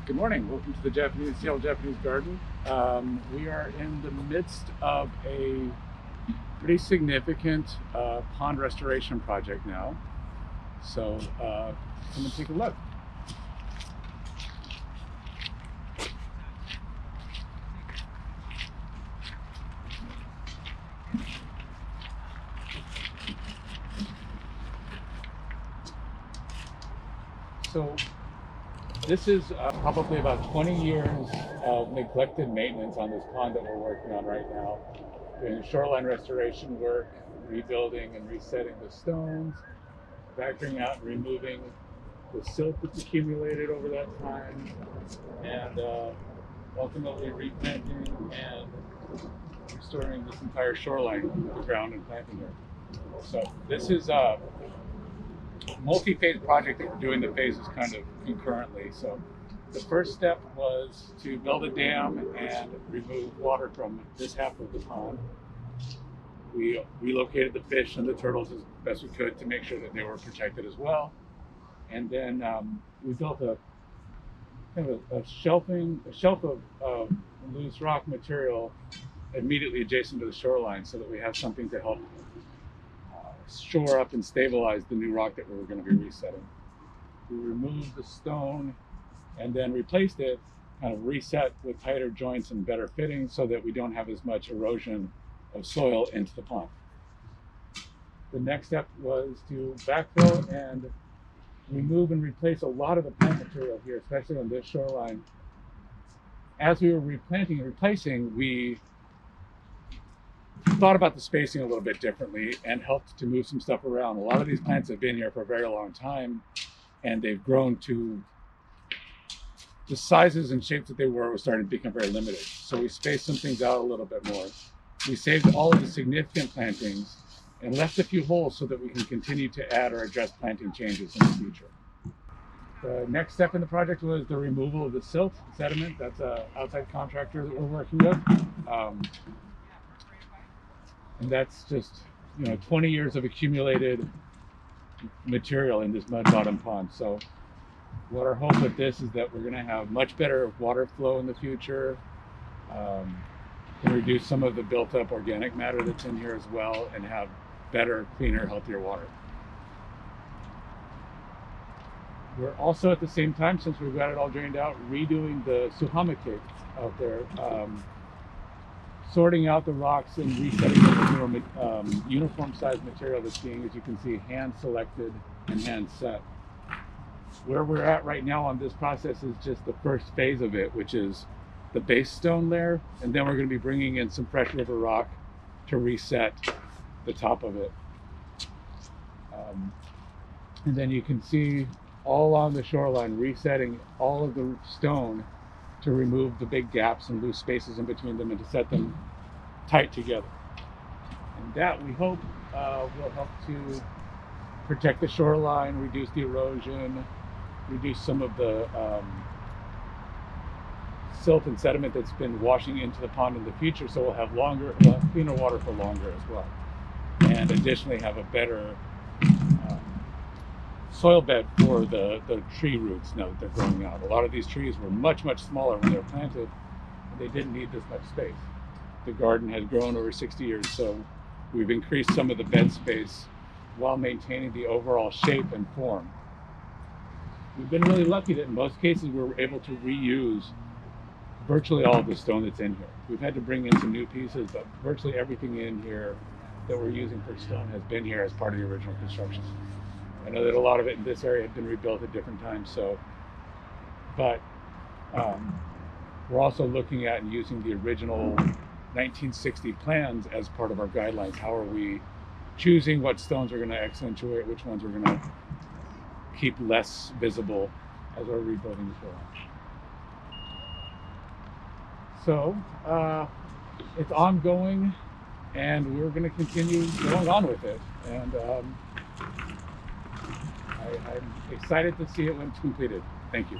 Good morning. Welcome to the Seattle Japanese Garden. We are in the midst of a pretty significant pond restoration project now. So come and take a look. So this is probably about 20 years of neglected maintenance on this pond that we're working on right now. Doing shoreline restoration work, rebuilding and resetting the stones, factoring out and removing the silt that's accumulated over that time, and ultimately replanting and restoring this entire shoreline of the ground and planting here. So this is a multi-phase project that we're doing the phases kind of concurrently. So the first step was to build a dam and remove water from this half of the pond. We relocated the fish and the turtles as best we could to make sure that they were protected as well. And then we built a kind of a shelf of loose rock material immediately adjacent to the shoreline, so that we have something to help shore up and stabilize the new rock that we were going to be resetting. We removed the stone and then replaced it, kind of reset with tighter joints and better fitting, so that we don't have as much erosion of soil into the pond. The next step was to backfill and remove and replace a lot of the plant material here, especially on this shoreline. As we were replanting and replacing, we thought about the spacing a little bit differently and helped to move some stuff around. A lot of these plants have been here for a very long time, and they've grown to the sizes and shapes that they were starting to become very limited. So we spaced some things out a little bit more. We saved all of the significant plantings and left a few holes so that we can continue to add or address planting changes in the future. The next step in the project was the removal of the silt sediment. That's an outside contractor that we're working with. And that's just 20 years of accumulated material in this mud bottom pond. So what our hope with this is that we're going to have much better water flow in the future, can reduce some of the built up organic matter that's in here as well, and have better, cleaner, healthier water. We're also at the same time, since we've got it all drained out, redoing the suhama cake out there, sorting out the rocks and resetting the more uniform sized material that's being, as you can see, hand selected and hand set. Where we're at right now on this process is just the first phase of it, which is the base stone layer, and then we're going to be bringing in some fresh river rock to reset the top of it. And then you can see all along the shoreline resetting all of the stone to remove the big gaps and loose spaces in between them and to set them tight together. And that, we hope, will help to protect the shoreline, reduce the erosion, reduce some of the silt and sediment that's been washing into the pond in the future, so we'll have cleaner water for longer as well. And additionally have a better soil bed for the tree roots now that they're growing out. A lot of these trees were much, much smaller when they were planted, and they didn't need this much space. The garden has grown over 60 years, so we've increased some of the bed space while maintaining the overall shape and form. We've been really lucky that in most cases we're able to reuse virtually all of the stone that's in here. We've had to bring in some new pieces, but virtually everything in here that we're using for stone has been here as part of the original construction. I know that a lot of it in this area had been rebuilt at different times, but we're also looking at and using the original 1960 plans as part of our guidelines. How are we choosing what stones we're going to accentuate, which ones we're going to keep less visible as we're rebuilding the shoreline. So it's ongoing, and we're going to continue going on with it. And I'm excited to see it when it's completed. Thank you.